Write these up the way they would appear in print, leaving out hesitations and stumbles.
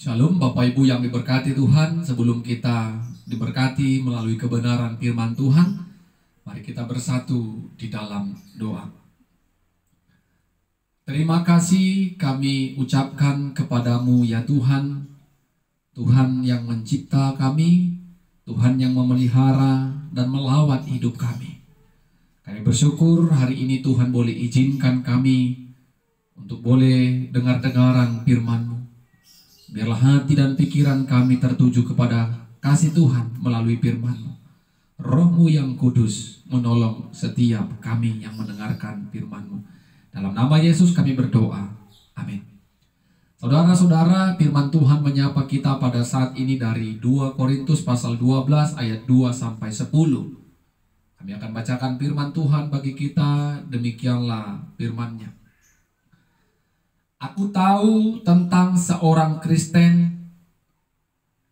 Shalom Bapak Ibu yang diberkati Tuhan. Sebelum kita diberkati melalui kebenaran firman Tuhan, mari kita bersatu di dalam doa. Terima kasih kami ucapkan kepadamu ya Tuhan, Tuhan yang mencipta kami, Tuhan yang memelihara dan melawat hidup kami. Kami bersyukur hari ini Tuhan boleh izinkan kami untuk boleh dengar-dengaran firman-Mu. Biarlah hati dan pikiran kami tertuju kepada kasih Tuhan melalui firman-Mu. Roh-Mu yang kudus menolong setiap kami yang mendengarkan firman-Mu. Dalam nama Yesus kami berdoa. Amin. Saudara-saudara, firman Tuhan menyapa kita pada saat ini dari 2 Korintus pasal 12 ayat 2 sampai 10. Kami akan bacakan firman Tuhan bagi kita, demikianlah firman-Nya. Aku tahu tentang seorang Kristen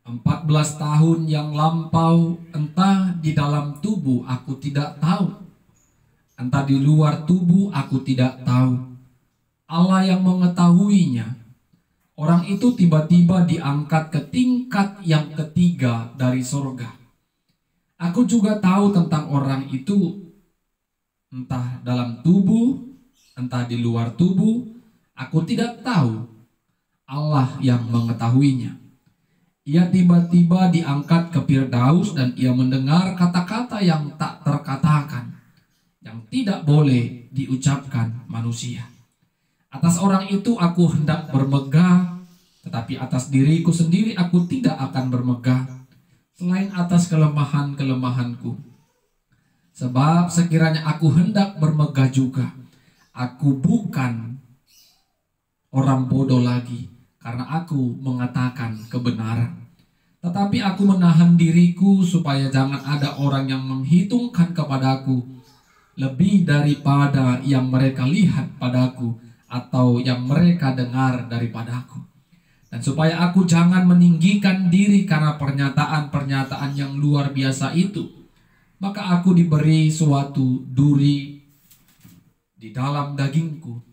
14 tahun yang lampau, entah di dalam tubuh aku tidak tahu, entah di luar tubuh aku tidak tahu. Allah yang mengetahuinya. Orang itu tiba-tiba diangkat ke tingkat yang ketiga dari sorga. Aku juga tahu tentang orang itu, entah dalam tubuh, entah di luar tubuh, aku tidak tahu. Allah yang mengetahuinya. Ia tiba-tiba diangkat ke Firdaus dan ia mendengar kata-kata yang tak terkatakan, yang tidak boleh diucapkan manusia. Atas orang itu aku hendak bermegah, tetapi atas diriku sendiri aku tidak akan bermegah, selain atas kelemahan-kelemahanku. Sebab sekiranya aku hendak bermegah juga, aku bukan orang bodoh lagi, karena aku mengatakan kebenaran. Tetapi aku menahan diriku supaya jangan ada orang yang menghitungkan kepadaku lebih daripada yang mereka lihat padaku atau yang mereka dengar daripadaku. Dan supaya aku jangan meninggikan diri karena pernyataan-pernyataan yang luar biasa itu, maka aku diberi suatu duri di dalam dagingku,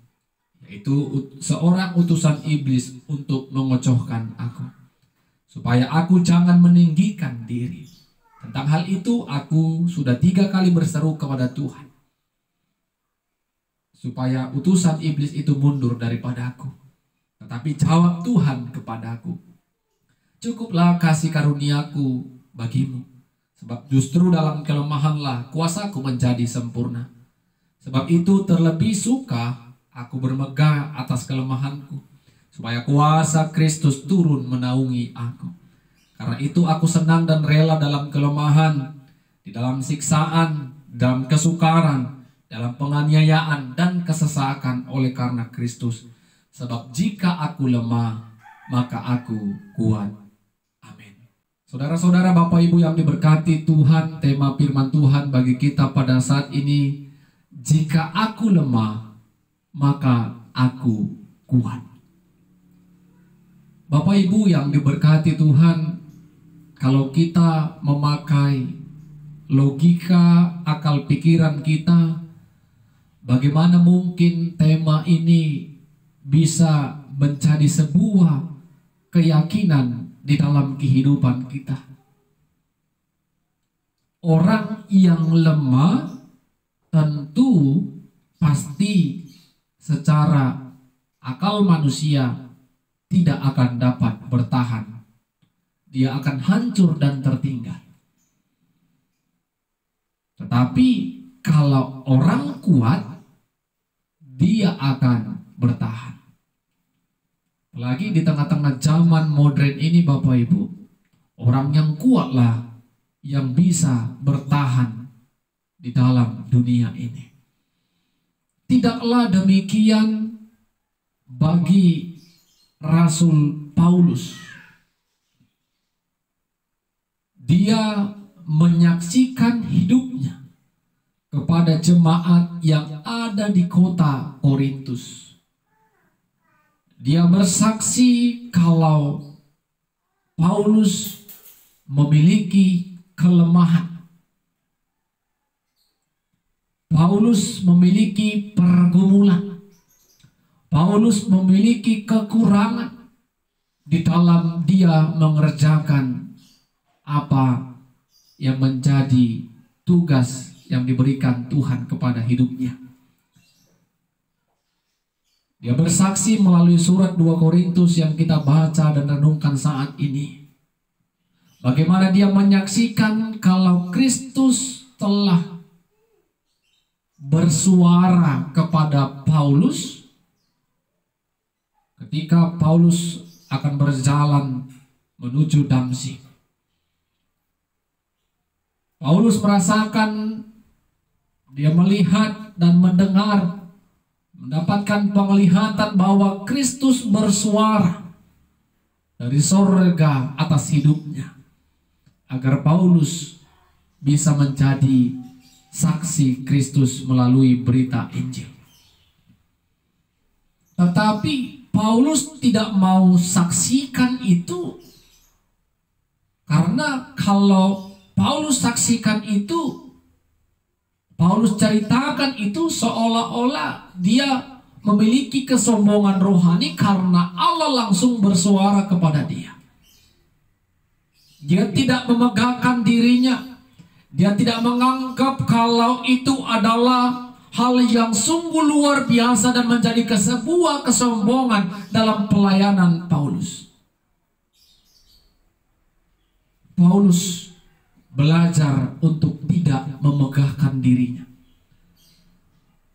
yaitu seorang utusan iblis untuk mengocohkan aku, supaya aku jangan meninggikan diri. Tentang hal itu aku sudah 3 kali berseru kepada Tuhan, supaya utusan iblis itu mundur daripadaku. Tetapi jawab Tuhan kepadaku, cukuplah kasih karuniaku bagimu, sebab justru dalam kelemahanlah kuasaku menjadi sempurna. Sebab itu terlebih suka aku bermegah atas kelemahanku, supaya kuasa Kristus turun menaungi aku. Karena itu aku senang dan rela dalam kelemahan, di dalam siksaan, dalam kesukaran, dalam penganiayaan dan kesesakan oleh karena Kristus. Sebab jika aku lemah, maka aku kuat. Amin. Saudara-saudara, Bapak Ibu yang diberkati Tuhan, tema firman Tuhan bagi kita pada saat ini, jika aku lemah, maka aku kuat. Bapak Ibu yang diberkati Tuhan, kalau kita memakai logika akal pikiran kita, bagaimana mungkin tema ini bisa menjadi sebuah keyakinan di dalam kehidupan kita? Orang yang lemah tentu pasti secara akal manusia tidak akan dapat bertahan. Dia akan hancur dan tertinggal. Tetapi kalau orang kuat, dia akan bertahan. Apalagi di tengah-tengah zaman modern ini Bapak Ibu, orang yang kuatlah yang bisa bertahan di dalam dunia ini. Tidaklah demikian bagi Rasul Paulus. Dia menyaksikan hidupnya kepada jemaat yang ada di kota Korintus. Dia bersaksi kalau Paulus memiliki kelemahan. Paulus memiliki pergumulan. Paulus memiliki kekurangan. di dalam dia mengerjakan apa yang menjadi tugas yang diberikan Tuhan kepada hidupnya. Dia bersaksi melalui surat 2 Korintus yang kita baca dan renungkan saat ini. Bagaimana dia menyaksikan kalau Kristus telah bersuara kepada Paulus ketika Paulus akan berjalan menuju Damsyik. Paulus merasakan, dia melihat dan mendengar, mendapatkan penglihatan bahwa Kristus bersuara dari sorga atas hidupnya, agar Paulus bisa menjadi saksi Kristus melalui berita Injil. Tetapi Paulus tidak mau saksikan itu, karena kalau Paulus saksikan itu, Paulus ceritakan itu seolah-olah dia memiliki kesombongan rohani karena Allah langsung bersuara kepada dia. Dia tidak memegahkan dirinya. Dia tidak menganggap kalau itu adalah hal yang sungguh luar biasa dan menjadi sebuah kesombongan dalam pelayanan Paulus. Paulus belajar untuk tidak memegahkan dirinya.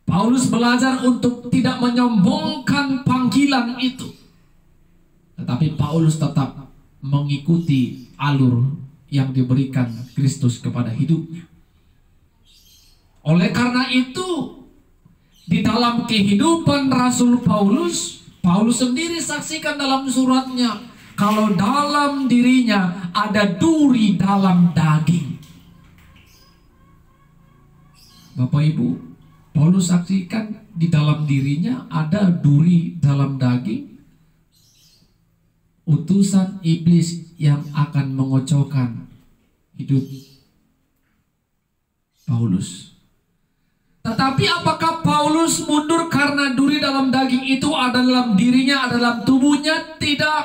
Paulus belajar untuk tidak menyombongkan panggilan itu. Tetapi Paulus tetap mengikuti alur yang diberikan Kristus kepada hidupnya. Oleh karena itu, di dalam kehidupan Rasul Paulus, Paulus sendiri saksikan dalam suratnya, kalau dalam dirinya ada duri dalam daging. Bapak Ibu, Paulus saksikan di dalam dirinya ada duri dalam daging, utusan iblis yang akan mengocokkan hidup Paulus. Tetapi apakah Paulus mundur karena duri dalam daging itu ada dalam dirinya, ada dalam tubuhnya? Tidak.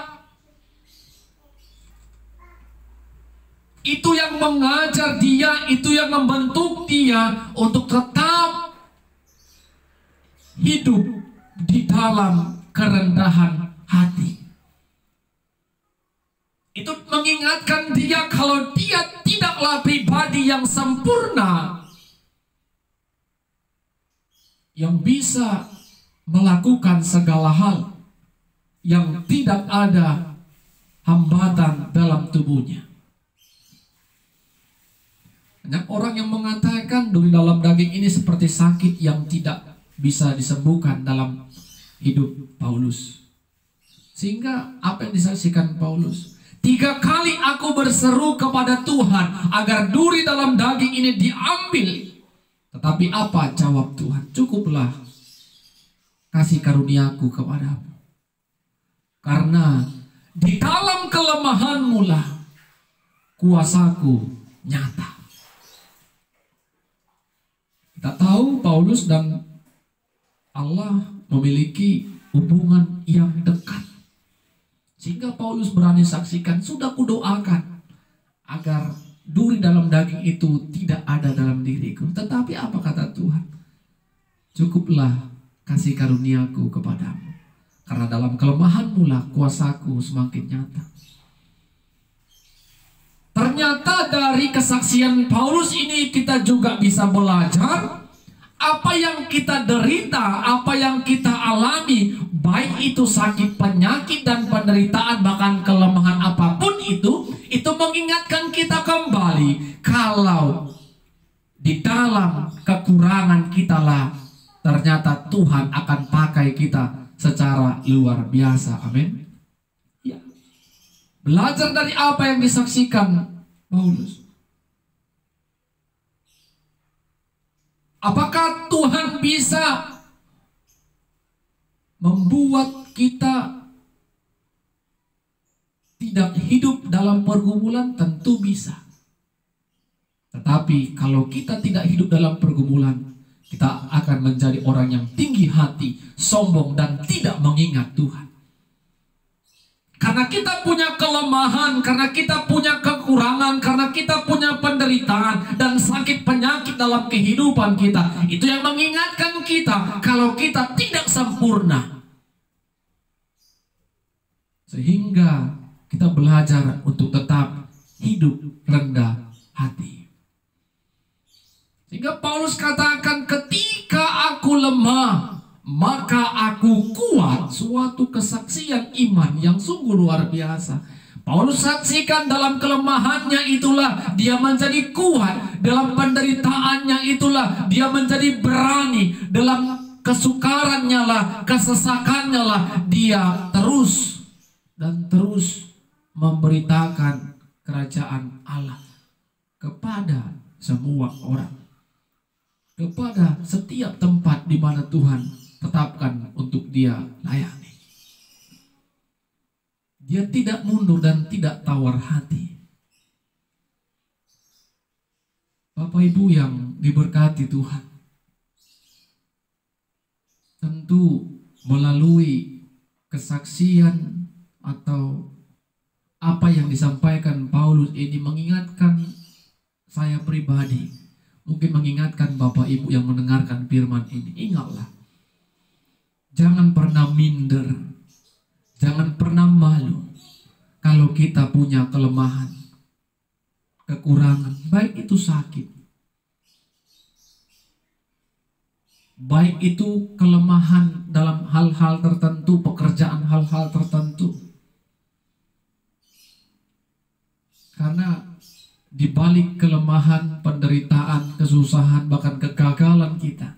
Itu yang mengajar dia, itu yang membentuk dia untuk tetap hidup di dalam kerendahan hati. Itu mengingatkan dia kalau dia tidaklah pribadi yang sempurna, yang bisa melakukan segala hal, yang tidak ada hambatan dalam tubuhnya. Banyak orang yang mengatakan duri dalam daging ini seperti sakit yang tidak bisa disembuhkan dalam hidup Paulus. Sehingga apa yang disaksikan Paulus? 3 kali aku berseru kepada Tuhan agar duri dalam daging ini diambil. Tetapi apa jawab Tuhan? Cukuplah kasih karuniaku kepadamu. Karena di dalam kelemahanmu lah kuasaku nyata. Kita tahu Paulus dan Allah memiliki hubungan yang dekat. Sehingga Paulus berani saksikan, sudah kudoakan agar duri dalam daging itu tidak ada dalam diriku. Tetapi apa kata Tuhan? Cukuplah kasih karuniaku kepadamu. Karena dalam kelemahanmu lah kuasaku semakin nyata. Ternyata dari kesaksian Paulus ini kita juga bisa belajar apa yang kita derita, apa yang kita alami, baik itu sakit, penyakit, dan penderitaan, bahkan kelemahan apapun itu mengingatkan kita kembali kalau di dalam kekurangan kita lah ternyata Tuhan akan pakai kita secara luar biasa. Amin. Ya. Belajar dari apa yang disaksikan Paulus. Apakah Tuhan bisa membuat kita tidak hidup dalam pergumulan? Tentu bisa. Tetapi kalau kita tidak hidup dalam pergumulan, kita akan menjadi orang yang tinggi hati, sombong, dan tidak mengingat Tuhan. Karena kita punya kelemahan, karena kita punya kekurangan, karena kita punya penderitaan dan sakit penyakit dalam kehidupan kita. Itu yang mengingatkan kita kalau kita tidak sempurna. Sehingga kita belajar untuk tetap hidup rendah hati. Sehingga Paulus katakan, ketika aku lemah, maka aku kuat. Suatu kesaksian iman yang sungguh luar biasa. Paulus saksikan dalam kelemahannya itulah dia menjadi kuat. Dalam penderitaannya itulah dia menjadi berani. Dalam kesukarannya lah, kesesakannya lah, dia terus dan terus memberitakan kerajaan Allah kepada semua orang, kepada setiap tempat di mana Tuhan tetapkan untuk dia layani. Dia tidak mundur dan tidak tawar hati. Bapak Ibu yang diberkati Tuhan, tentu melalui kesaksian atau apa yang disampaikan Paulus ini mengingatkan saya pribadi, mungkin mengingatkan Bapak Ibu yang mendengarkan firman ini. Ingatlah, jangan pernah minder, jangan pernah malu kalau kita punya kelemahan, kekurangan, baik itu sakit, baik itu kelemahan dalam hal-hal tertentu, pekerjaan hal-hal tertentu. Karena di balik kelemahan, penderitaan, kesusahan, bahkan kegagalan kita,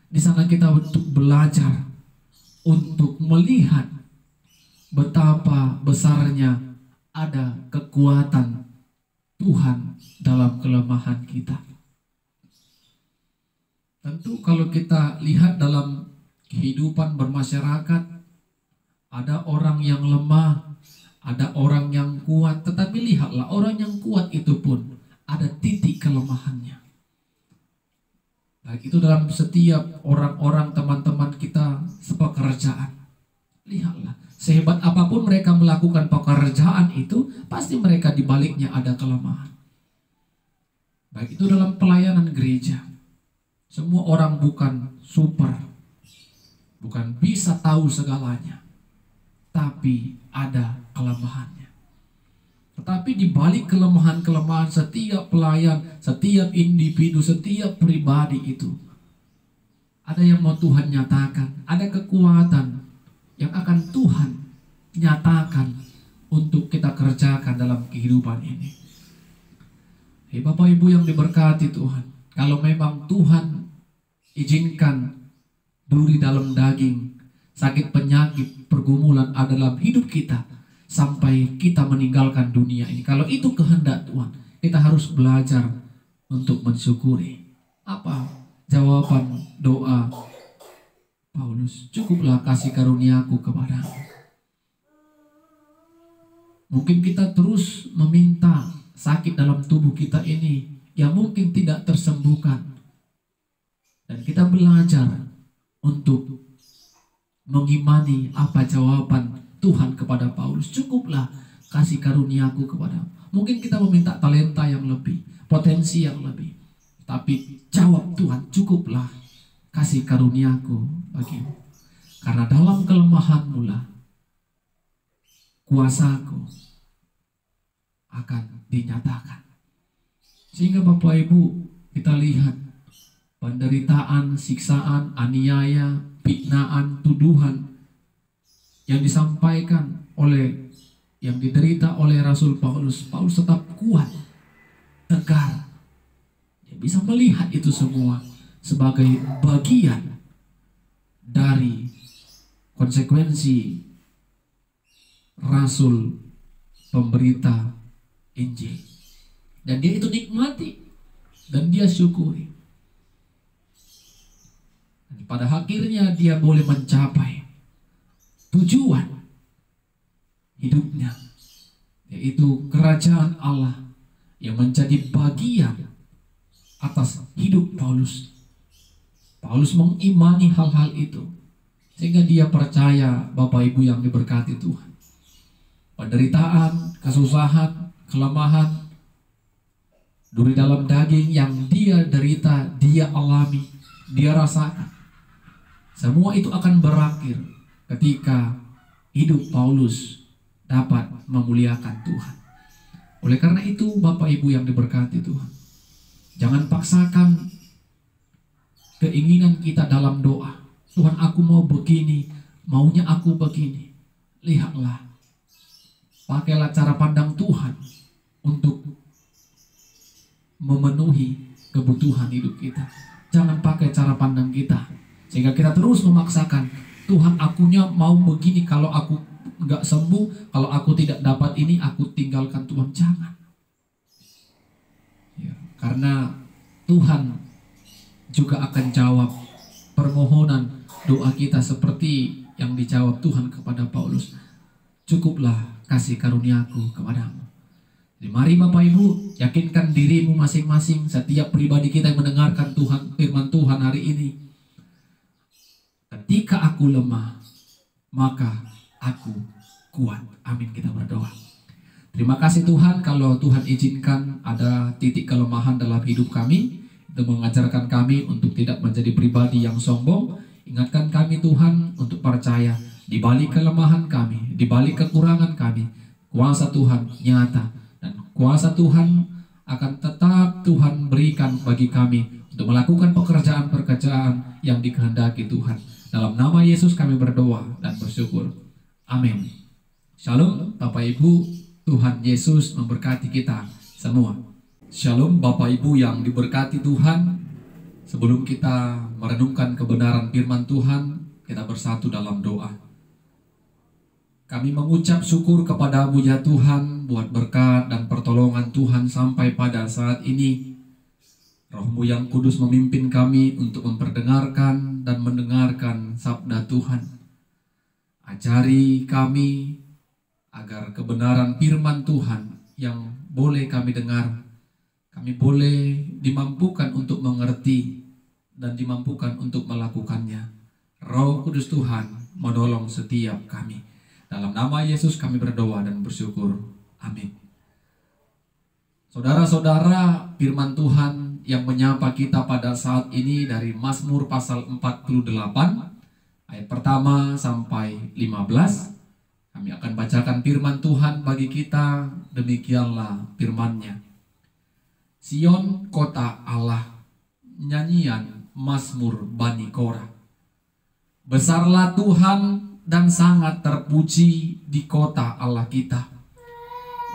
di sana kita untuk belajar, untuk melihat betapa besarnya ada kekuatan Tuhan dalam kelemahan kita. Tentu kalau kita lihat dalam kehidupan bermasyarakat, ada orang yang lemah, ada orang yang kuat, tetapi lihatlah orang yang kuat itu pun ada titik kelemahannya. Baik itu dalam setiap orang-orang teman-teman kita sepekerjaan. Lihatlah, sehebat apapun mereka melakukan pekerjaan itu, pasti mereka di baliknya ada kelemahan. Baik itu dalam pelayanan gereja. Semua orang bukan super, bukan bisa tahu segalanya, tapi ada kelemahannya. Tetapi di balik kelemahan-kelemahan setiap pelayan, setiap individu, setiap pribadi itu, ada yang mau Tuhan nyatakan, ada kekuatan yang akan Tuhan nyatakan untuk kita kerjakan dalam kehidupan ini. Hei Bapak Ibu yang diberkati Tuhan, kalau memang Tuhan izinkan duri dalam daging, sakit penyakit, pergumulan ada dalam hidup kita sampai kita meninggalkan dunia ini, kalau itu kehendak Tuhan, kita harus belajar untuk mensyukuri. Apa jawaban doa Paulus? Cukuplah kasih karuniaku kepadamu. Mungkin kita terus meminta sakit dalam tubuh kita ini yang mungkin tidak tersembuhkan, dan kita belajar untuk mengimani apa jawaban Tuhan kepada Paulus. Cukuplah kasih karuniaku kepadamu. Mungkin kita meminta talenta yang lebih, potensi yang lebih, tapi jawab Tuhan, cukuplah kasih karuniaku bagimu. Karena dalam kelemahanmu lah kuasaku akan dinyatakan. Sehingga Bapak Ibu, kita lihat penderitaan, siksaan, aniaya, fitnaan, tuduhan yang disampaikan oleh, yang diderita oleh Rasul Paulus. Paulus tetap kuat, tegar. Dia bisa melihat itu semua sebagai bagian dari konsekuensi Rasul pemberita Injil. Dan dia itu nikmati dan dia syukuri. Dan pada akhirnya dia boleh mencapai tujuan hidupnya, yaitu kerajaan Allah yang menjadi bagian atas hidup Paulus. Paulus mengimani hal-hal itu sehingga dia percaya, Bapak Ibu yang diberkati Tuhan, penderitaan, kesusahan, kelemahan, duri dalam daging yang dia derita, dia alami, dia rasakan. Semua itu akan berakhir ketika hidup Paulus dapat memuliakan Tuhan. Oleh karena itu, Bapak Ibu yang diberkati Tuhan, jangan paksakan keinginan kita dalam doa. Tuhan, aku mau begini, maunya aku begini. Lihatlah, pakailah cara pandang Tuhan untuk memenuhi kebutuhan hidup kita. Jangan pakai cara pandang kita sehingga kita terus memaksakan, Tuhan, akunya mau begini, kalau aku nggak sembuh, kalau aku tidak dapat ini, aku tinggalkan Tuhan. Jangan ya, karena Tuhan juga akan jawab permohonan doa kita seperti yang dijawab Tuhan kepada Paulus. Cukuplah kasih karuniaku kepadamu. Jadi mari Bapak Ibu, yakinkan dirimu masing-masing, setiap pribadi kita yang mendengarkan Tuhan, firman Tuhan hari ini. Ketika aku lemah, maka aku kuat. Amin, kita berdoa. Terima kasih Tuhan, kalau Tuhan izinkan ada titik kelemahan dalam hidup kami, itu mengajarkan kami untuk tidak menjadi pribadi yang sombong. Ingatkan kami Tuhan untuk percaya di balik kelemahan kami, di balik kekurangan kami, kuasa Tuhan nyata, dan kuasa Tuhan akan tetap Tuhan berikan bagi kami untuk melakukan pekerjaan-pekerjaan yang dikehendaki Tuhan. Dalam nama Yesus kami berdoa dan bersyukur. Amin. Shalom Bapak Ibu, Tuhan Yesus memberkati kita semua. Shalom Bapak Ibu yang diberkati Tuhan. Sebelum kita merenungkan kebenaran firman Tuhan, kita bersatu dalam doa. Kami mengucap syukur kepadamu ya Tuhan, buat berkat dan pertolongan Tuhan sampai pada saat ini. Roh-Mu yang kudus memimpin kami untuk memperdengarkan dan mendengarkan sabda Tuhan. Ajari kami agar kebenaran firman Tuhan yang boleh kami dengar, kami boleh dimampukan untuk mengerti dan dimampukan untuk melakukannya. Roh Kudus Tuhan menolong setiap kami. Dalam nama Yesus kami berdoa dan bersyukur. Amin. Saudara-saudara, firman Tuhan yang menyapa kita pada saat ini dari Mazmur pasal 48 ayat pertama sampai 15. Kami akan bacakan firman Tuhan bagi kita. Demikianlah firman-Nya. Sion, kota Allah, nyanyian Mazmur Bani Korah. Besarlah Tuhan dan sangat terpuji di kota Allah kita.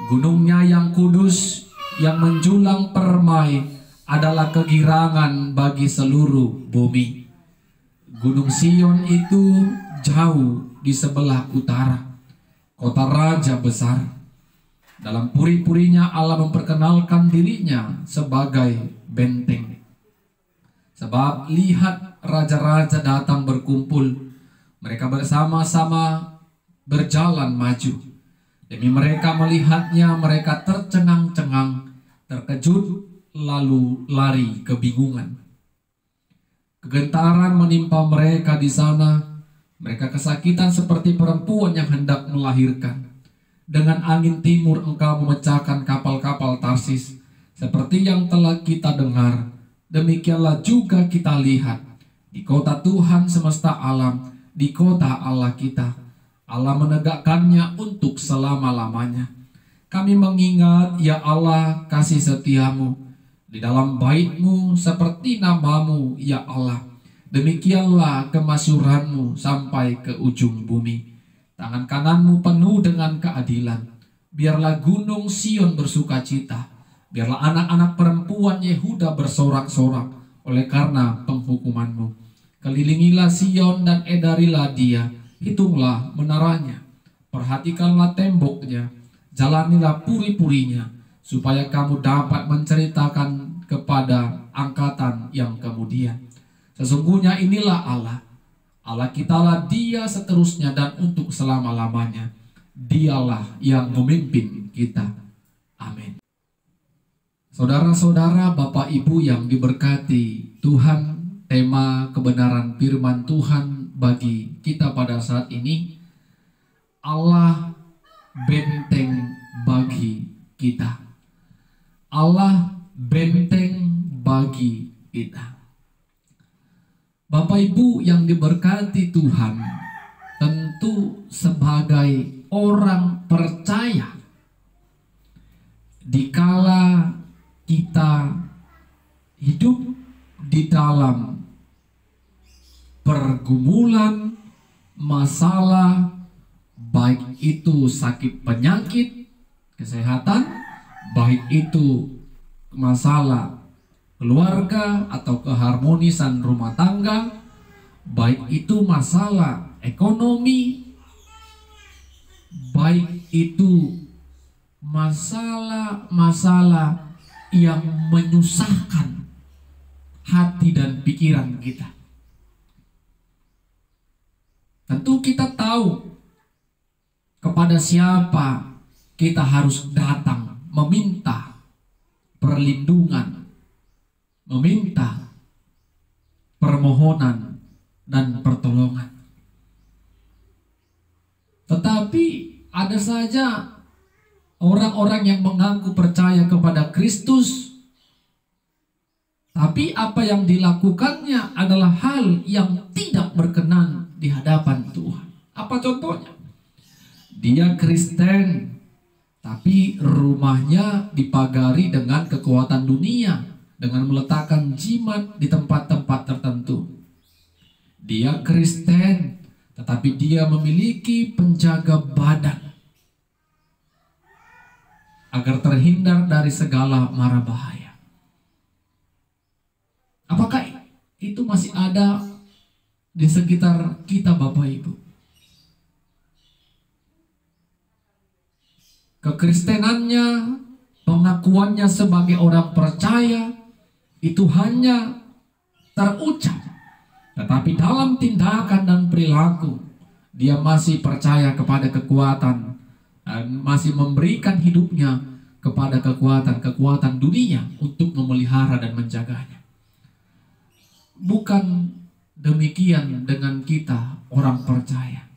Gunungnya yang kudus, yang menjulang permai, adalah kegirangan bagi seluruh bumi. Gunung Sion itu jauh di sebelah utara, kota raja besar. Dalam puri-purinya Allah memperkenalkan dirinya sebagai benteng. Sebab lihat, raja-raja datang berkumpul, mereka bersama-sama berjalan maju. Demi mereka melihatnya, mereka tercengang-cengang, terkejut, lalu lari kebingungan. Kegentaran menimpa mereka di sana. Mereka kesakitan seperti perempuan yang hendak melahirkan. Dengan angin timur engkau memecahkan kapal-kapal Tarsis. Seperti yang telah kita dengar, demikianlah juga kita lihat di kota Tuhan semesta alam, di kota Allah kita. Allah menegakkannya untuk selama-lamanya. Kami mengingat, ya Allah, kasih setiamu di dalam bait-Mu seperti nama-Mu, ya Allah. Demikianlah kemasyuran-Mu sampai ke ujung bumi. Tangan kanan-Mu penuh dengan keadilan. Biarlah gunung Sion bersuka cita. Biarlah anak-anak perempuan Yehuda bersorak-sorak oleh karena penghukuman-Mu. Kelilingilah Sion dan edarilah dia. Hitunglah menaranya. Perhatikanlah temboknya. Jalanilah puri-purinya, supaya kamu dapat menceritakan kepada angkatan yang kemudian. Sesungguhnya inilah Allah. Allah kitalah dia seterusnya dan untuk selama-lamanya. Dialah yang memimpin kita. Amin. Saudara-saudara, Bapak Ibu yang diberkati Tuhan, tema kebenaran firman Tuhan bagi kita pada saat ini, Allah benteng bagi kita. Allah benteng bagi kita. Bapak Ibu yang diberkati Tuhan, tentu sebagai orang percaya, dikala kita hidup di dalam pergumulan, masalah, baik itu sakit penyakit, kesehatan, baik itu masalah keluarga atau keharmonisan rumah tangga, baik itu masalah ekonomi, baik itu masalah-masalah yang menyusahkan hati dan pikiran kita. Tentu kita tahu kepada siapa kita harus datang meminta perlindungan, meminta permohonan dan pertolongan. Tetapi ada saja orang-orang yang mengaku percaya kepada Kristus, tapi apa yang dilakukannya adalah hal yang tidak berkenan di hadapan Tuhan. Apa contohnya? Dia Kristen, tapi rumahnya dipagari dengan kekuatan dunia, dengan meletakkan jimat di tempat-tempat tertentu. Dia Kristen, tetapi dia memiliki penjaga badan agar terhindar dari segala mara bahaya. Apakah itu masih ada di sekitar kita, Bapak Ibu? Kekristenannya, pengakuannya sebagai orang percaya itu hanya terucap, tetapi dalam tindakan dan perilaku dia masih percaya kepada kekuatan dan masih memberikan hidupnya kepada kekuatan dunia untuk memelihara dan menjaganya. Bukan demikian dengan kita orang percaya.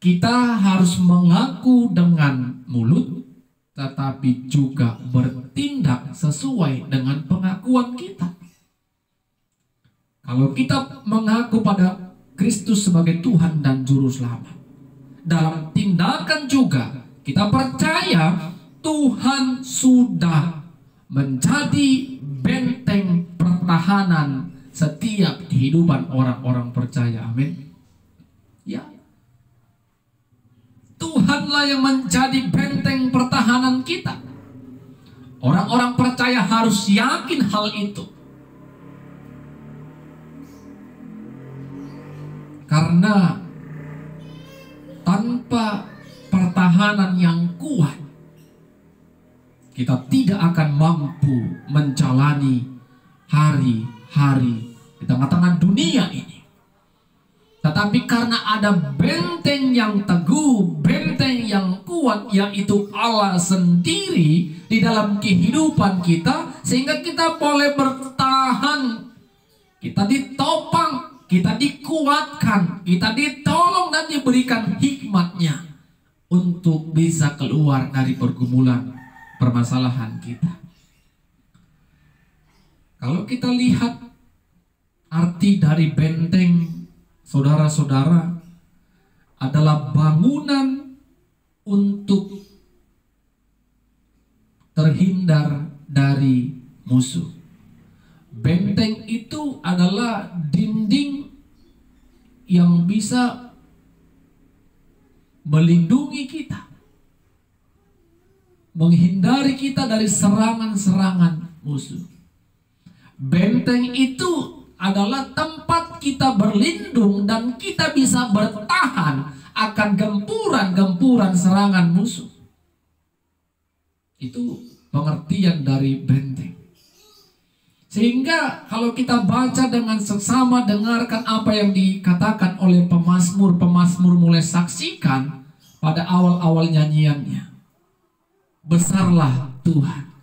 Kita harus mengaku dengan mulut, tetapi juga bertindak sesuai dengan pengakuan kita. Kalau kita mengaku pada Kristus sebagai Tuhan dan Juru Selamat, dalam tindakan juga kita percaya Tuhan sudah menjadi benteng pertahanan setiap kehidupan orang-orang percaya. Amin. Ya, Tuhanlah yang menjadi benteng pertahanan kita. Orang-orang percaya harus yakin hal itu. Karena tanpa pertahanan yang kuat, kita tidak akan mampu menjalani hari-hari di tengah-tengah dunia ini. Tetapi karena ada benteng yang teguh, benteng yang kuat, yaitu Allah sendiri di dalam kehidupan kita, sehingga kita boleh bertahan. Kita ditopang, kita dikuatkan, kita ditolong dan diberikan hikmatnya untuk bisa keluar dari pergumulan permasalahan kita. Kalau kita lihat arti dari benteng, saudara-saudara, adalah bangunan untuk terhindar dari musuh. Benteng itu adalah dinding yang bisa melindungi kita, menghindari kita dari serangan-serangan musuh. Benteng itu adalah tempat kita berlindung dan kita bisa bertahan akan gempuran-gempuran serangan musuh. Itu pengertian dari benteng. Sehingga kalau kita baca dengan seksama, dengarkan apa yang dikatakan oleh pemazmur mulai saksikan pada awal-awal nyanyiannya. Besarlah Tuhan.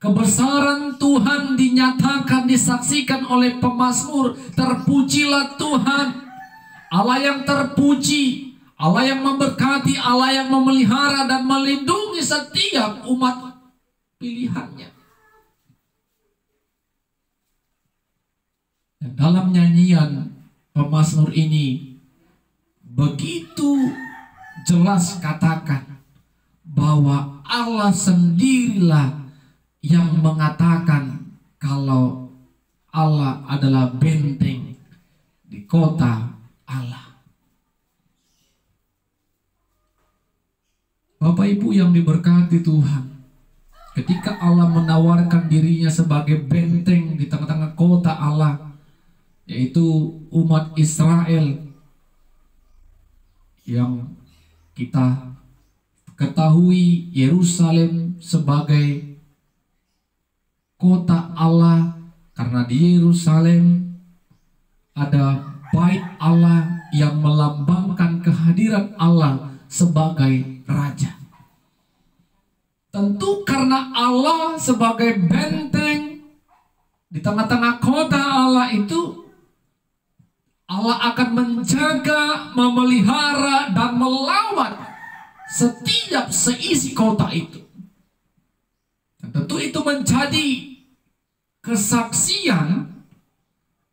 Kebesaran Tuhan dinyatakan, disaksikan oleh pemazmur. Terpujilah Tuhan, Allah yang terpuji, Allah yang memberkati, Allah yang memelihara dan melindungi setiap umat pilihannya. Dan dalam nyanyian pemazmur ini begitu jelas katakan bahwa Allah sendirilah yang mengatakan kalau Allah adalah benteng di kota Allah. Bapak Ibu yang diberkati Tuhan, ketika Allah menawarkan dirinya sebagai benteng di tengah-tengah kota Allah, yaitu umat Israel, yang kita ketahui Yerusalem sebagai kota Allah, karena di Yerusalem ada bait Allah yang melambangkan kehadiran Allah sebagai raja. Tentu karena Allah sebagai benteng di tengah-tengah kota Allah itu, Allah akan menjaga, memelihara, dan melawat setiap seisi kota itu. Dan tentu itu menjadi kesaksian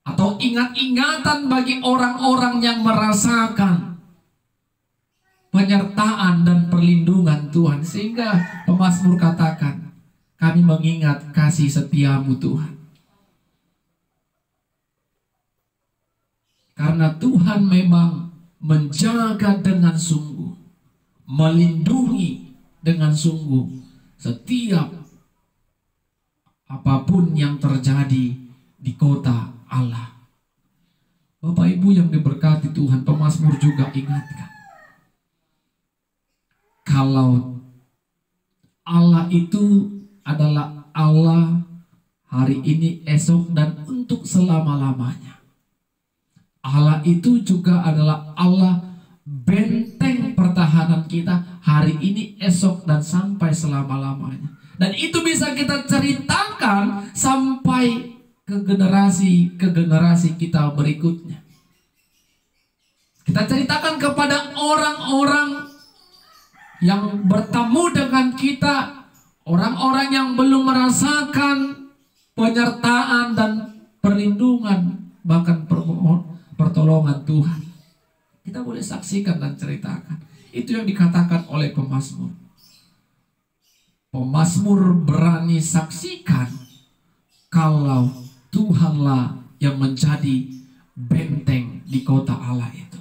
atau ingat-ingatan bagi orang-orang yang merasakan penyertaan dan perlindungan Tuhan. Sehingga pemazmur katakan, kami mengingat kasih setiamu Tuhan. Karena Tuhan memang menjaga dengan sungguh, melindungi dengan sungguh setiap apapun yang terjadi di kota Allah. Bapak Ibu yang diberkati Tuhan, pemazmur juga ingatkan, kalau Allah itu adalah Allah hari ini, esok, dan untuk selama-lamanya. Allah itu juga adalah Allah benteng pertahanan kita hari ini, esok, dan sampai selama-lamanya. Dan itu bisa kita ceritakan sampai ke generasi kita berikutnya. Kita ceritakan kepada orang-orang yang bertemu dengan kita, orang-orang yang belum merasakan penyertaan dan perlindungan, bahkan pertolongan Tuhan. Kita boleh saksikan dan ceritakan. Itu yang dikatakan oleh pemazmur. Pemazmur berani saksikan kalau Tuhanlah yang menjadi benteng di kota Allah itu.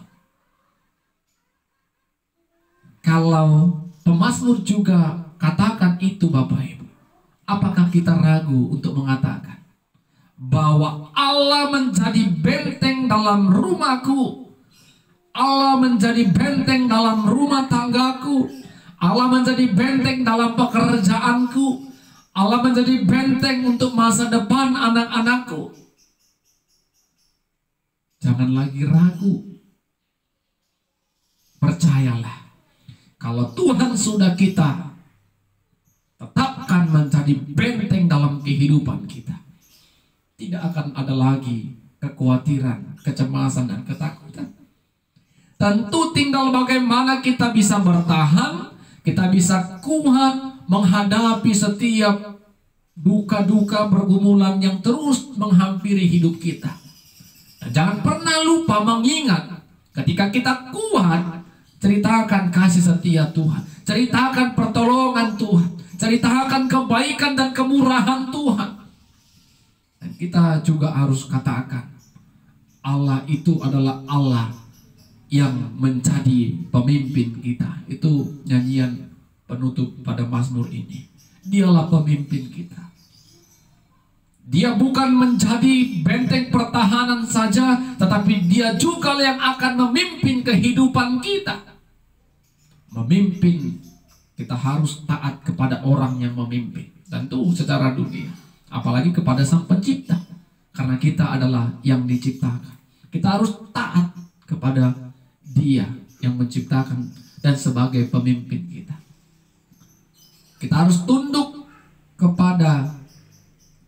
Kalau pemazmur juga katakan itu Bapak Ibu, apakah kita ragu untuk mengatakan bahwa Allah menjadi benteng dalam rumahku, Allah menjadi benteng dalam rumah tanggaku, Allah menjadi benteng dalam pekerjaanku, Allah menjadi benteng untuk masa depan anak-anakku? Jangan lagi ragu. Percayalah, kalau Tuhan sudah kita tetapkan menjadi benteng dalam kehidupan kita, tidak akan ada lagi kekhawatiran, kecemasan, dan ketakutan. Tentu tinggal bagaimana kita bisa bertahan, kita bisa kuat menghadapi setiap duka-duka pergumulan yang terus menghampiri hidup kita. Dan jangan pernah lupa mengingat, ketika kita kuat, ceritakan kasih setia Tuhan, ceritakan pertolongan Tuhan, ceritakan kebaikan dan kemurahan Tuhan. Dan kita juga harus katakan, Allah itu adalah Allah yang menjadi pemimpin kita. Itu nyanyian penutup pada mazmur ini. Dialah pemimpin kita. Dia bukan menjadi benteng pertahanan saja, tetapi dia juga yang akan memimpin kehidupan kita. Memimpin, kita harus taat kepada orang yang memimpin. Tentu secara dunia, apalagi kepada Sang Pencipta, karena kita adalah yang diciptakan. Kita harus taat kepada Dia yang menciptakan dan sebagai pemimpin kita. Kita harus tunduk kepada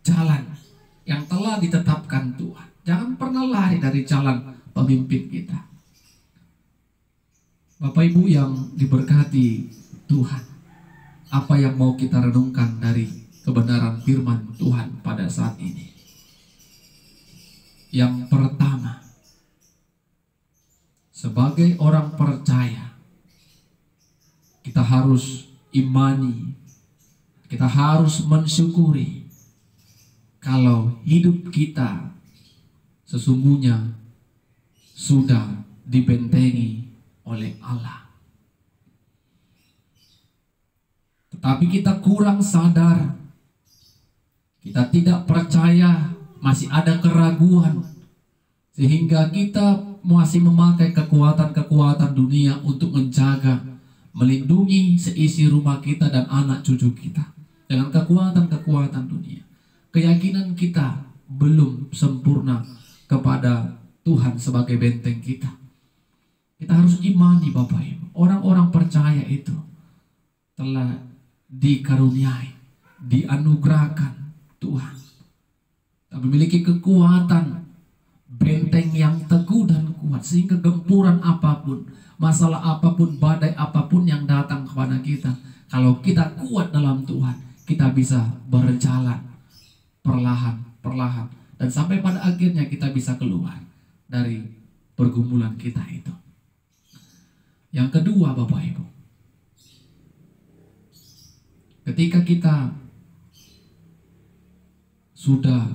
jalan yang telah ditetapkan Tuhan. Jangan pernah lari dari jalan pemimpin kita. Bapak Ibu yang diberkati Tuhan, apa yang mau kita renungkan dari kebenaran firman Tuhan pada saat ini? Yang pertama, sebagai orang percaya, kita harus imani, kita harus mensyukuri kalau hidup kita sesungguhnya sudah dibentengi oleh Allah. Tetapi kita kurang sadar, kita tidak percaya, masih ada keraguan, sehingga kita masih memakai kekuatan-kekuatan dunia untuk menjaga, melindungi seisi rumah kita dan anak cucu kita dengan kekuatan-kekuatan dunia. Keyakinan kita belum sempurna kepada Tuhan sebagai benteng kita. Kita harus imani Bapak Ibu, orang-orang percaya itu telah dikaruniai, dianugerahkan Tuhan, memiliki kekuatan, benteng yang teguh dan kuat, sehingga gempuran apapun, masalah apapun, badai apapun yang datang kepada kita, kalau kita kuat dalam Tuhan, kita bisa berjalan perlahan-perlahan, dan sampai pada akhirnya kita bisa keluar dari pergumulan kita itu. Yang kedua Bapak Ibu, ketika kita sudah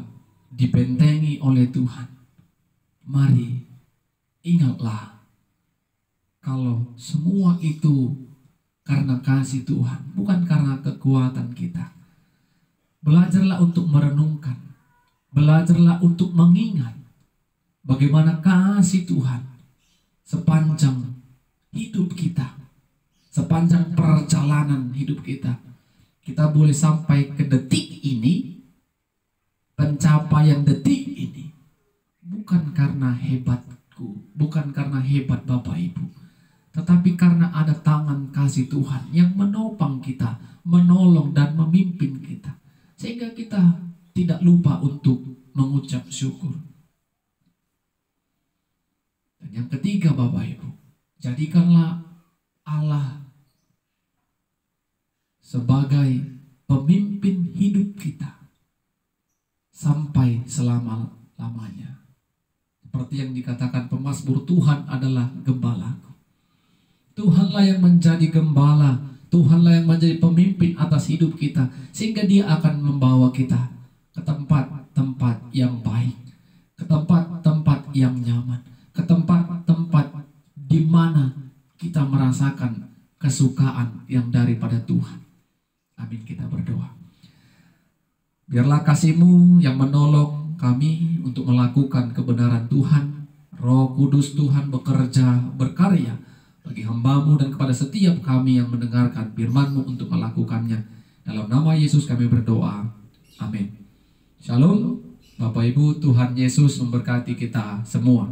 dibentengi oleh Tuhan, mari ingatlah kalau semua itu karena kasih Tuhan, bukan karena kekuatan kita. Belajarlah untuk merenungkan, belajarlah untuk mengingat bagaimana kasih Tuhan sepanjang hidup kita, sepanjang perjalanan hidup kita. Kita boleh sampai ke detik ini, pencapaian detik ini, bukan karena hebatku, bukan karena hebat Bapak Ibu, tetapi karena ada tangan kasih Tuhan yang menopang kita, menolong dan memimpin kita, sehingga kita tidak lupa untuk mengucap syukur. Dan yang ketiga Bapak Ibu, jadikanlah Allah sebagai pemimpin hidup kita sampai selama-lamanya. Seperti yang dikatakan pemazmur, Tuhan adalah gembalaku. Tuhanlah yang menjadi gembala, Tuhanlah yang menjadi pemimpin atas hidup kita, sehingga Dia akan membawa kita ke tempat-tempat yang baik, ke tempat-tempat yang nyaman, ke tempat-tempat di mana kita merasakan kesukaan yang daripada Tuhan. Amin, kita berdoa. Biarlah kasih-Mu yang menolong kami untuk melakukan kebenaran Tuhan. Roh Kudus Tuhan bekerja, berkarya bagi hamba-Mu dan kepada setiap kami yang mendengarkan firman-Mu untuk melakukannya. Dalam nama Yesus kami berdoa. Amin. Shalom. Bapak Ibu, Tuhan Yesus memberkati kita semua.